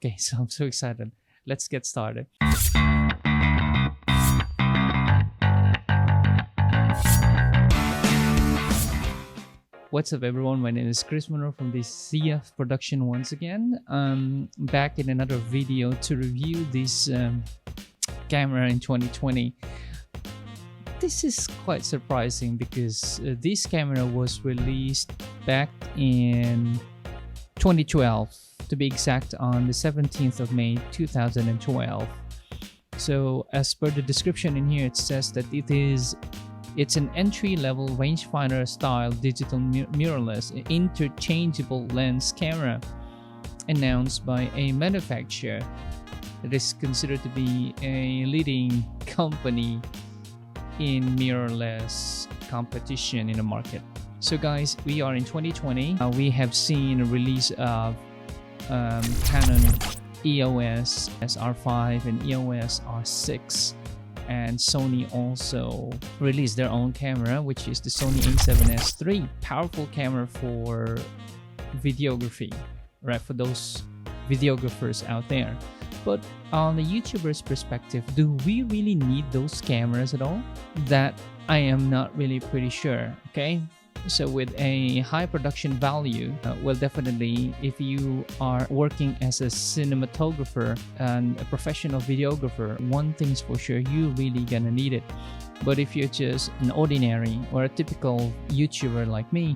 Okay, so I'm so excited. Let's get started. What's up, everyone? My name is Chris Monroe from the CF Production once again. Back in another video to review this camera in 2020. This is quite surprising because this camera was released back in 2012, to be exact, on the 17th of May 2012. So as per the description in here, it says that it's an entry-level rangefinder style digital mirrorless interchangeable lens camera announced by a manufacturer that is considered to be a leading company in mirrorless competition in the market. So guys, we are in 2020. We have seen a release of Canon EOS R5 and EOS R6, and Sony also released their own camera, which is the Sony A7S III. Powerful camera for videography, right? For those videographers out there. But on the YouTuber's perspective, do we really need those cameras at all? That I am not really pretty sure, okay? So with a high production value, well, definitely if you are working as a cinematographer and a professional videographer, one thing's for sure, you're really gonna need it. But if you're just an ordinary or a typical YouTuber like me,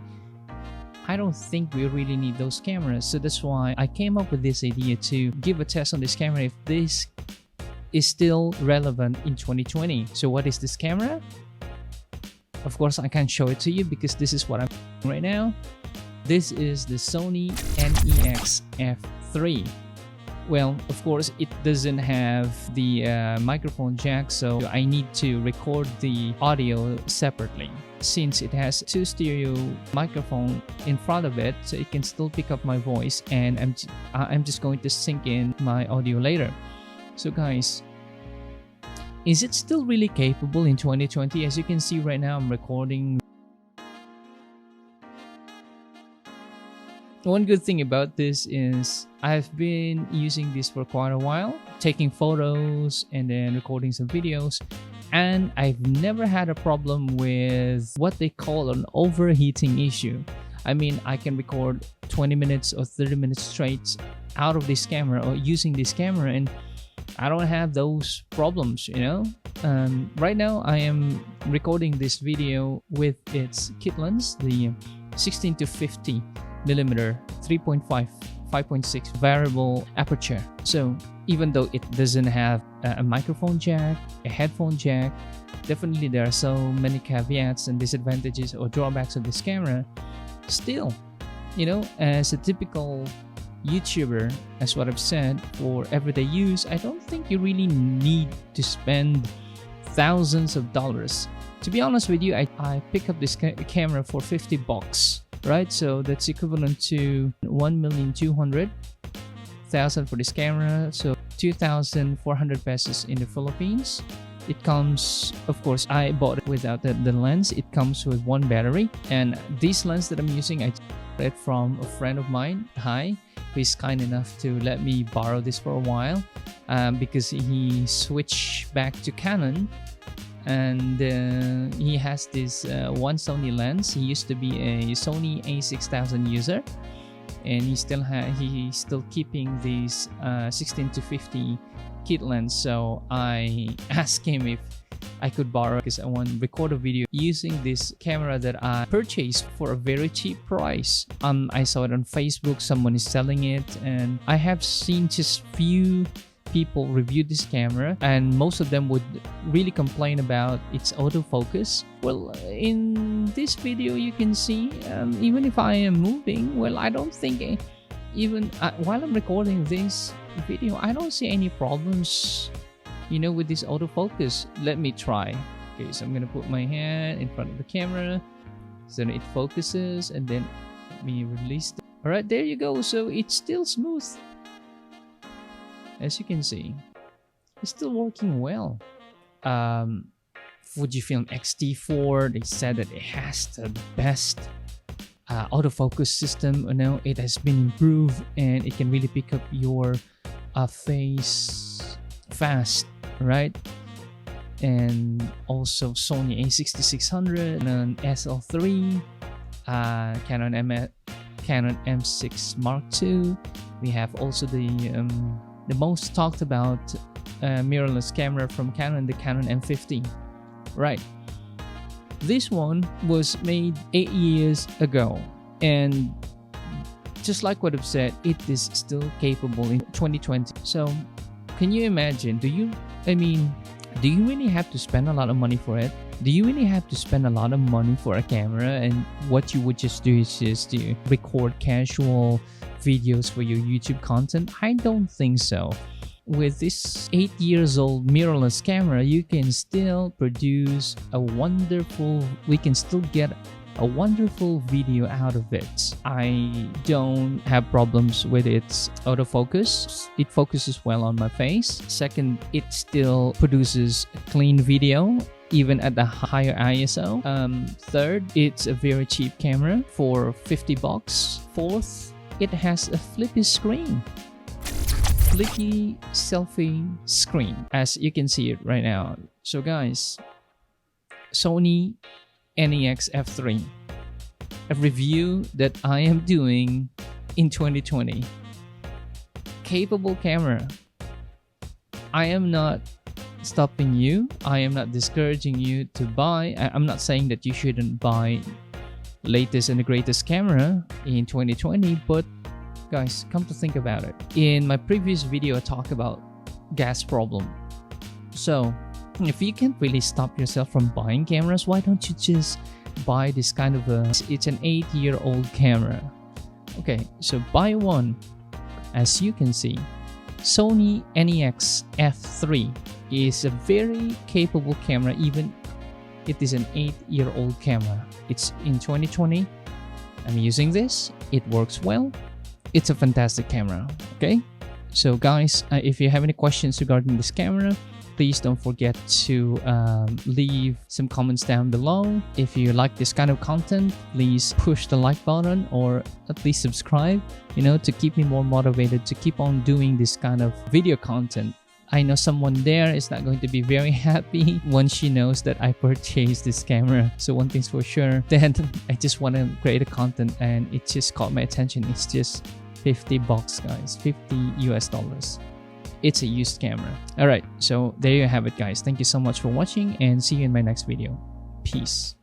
I don't think we really need those cameras. So that's why I came up with this idea to give a test on this camera if this is still relevant in 2020. So what is this camera? Of course, I can't show it to you because this is what I'm doing right now. This is the Sony NEX F3. Well, of course, it doesn't have the microphone jack, so I need to record the audio separately. Since it has two stereo microphone in front of it, so it can still pick up my voice, and I'm just going to sync in my audio later. So guys, is it still really capable in 2020? As you can see right now, I'm recording. One good thing about this is I've been using this for quite a while, taking photos and then recording some videos, and I've never had a problem with what they call an overheating issue. I mean, I can record 20 minutes or 30 minutes straight out of this camera or using this camera, and I don't have those problems, you know. Right now I am recording this video with its kit lens, the 16 to 50 millimeter 3.5 5.6 variable aperture. So even though it doesn't have a microphone jack, a headphone jack, definitely there are so many caveats and disadvantages or drawbacks of this camera. Still, you know, as a typical YouTuber, as what I've said, for everyday use, I don't think you really need to spend thousands of dollars. To be honest with you, I pick up this camera for 50 bucks, right? So that's equivalent to 1,200,000 for this camera, so 2,400 pesos in the Philippines. It comes, of course, I bought it without the lens. It comes with one battery, and this lens that I'm using, I got it from a friend of mine, Hi, who is kind enough to let me borrow this for a while because he switched back to Canon, and he has this one Sony lens. He used to be a Sony A6000 user, and he's still keeping this 16 to 50 kit lens. So I asked him if I could borrow, because I want to record a video using this camera that I purchased for a very cheap price. I saw it on Facebook, someone is selling it, and I have seen just few people review this camera, and most of them would really complain about its autofocus. Well, in this video you can see, even if I am moving, well, I don't think even while I'm recording this video, I don't see any problems, you know, with this autofocus. Let me try. Okay, so I'm gonna put my hand in front of the camera so it focuses, and then let me release it. All right, there you go. So it's still smooth. As you can see, it's still working well. Fujifilm X-T4, they said that it has the best autofocus system. You know, it has been improved and it can really pick up your face fast, right? And also Sony A6600 and an SL3, Canon M6 Mark II. We have also the most talked about mirrorless camera from Canon, the Canon M50, right? This one was made 8 years ago, and just like what I've said, it is still capable in 2020. So can you imagine, do you really have to spend a lot of money for it? Do you really have to spend a lot of money for a camera, and what you would just do is just to record casual videos for your YouTube content? I don't think so. With this 8 years old mirrorless camera, you can still produce we can still get a wonderful video out of it. I don't have problems with its autofocus. It focuses well on my face. Second, it still produces a clean video even at the higher ISO. Third, it's a very cheap camera for 50 bucks. Fourth, it has a flippy screen. Flippy selfie screen, as you can see it right now. So guys, Sony NEX F3, a review that I am doing in 2020. Capable camera. I am not stopping you. I am not discouraging you to buy. I'm not saying that you shouldn't buy latest and the greatest camera in 2020, but guys, come to think about it. In my previous video, I talked about gas problem. So if you can't really stop yourself from buying cameras, why don't you just buy this kind of it's an 8-year-old camera. Okay, so buy one. As you can see, Sony NEX F3 is a very capable camera, even it is an 8-year-old camera. It's in 2020. I'm using this. It works well. It's a fantastic camera. Okay, so guys, if you have any questions regarding this camera, please don't forget to leave some comments down below. If you like this kind of content, please push the like button or at least subscribe, to keep me more motivated to keep on doing this kind of video content. I know someone there is not going to be very happy when she knows that I purchased this camera. So one thing's for sure, that I just want to create a content and it just caught my attention. It's just 50 bucks, guys, $50. It's a used camera. All right, so there you have it, guys. Thank you so much for watching, and see you in my next video. Peace.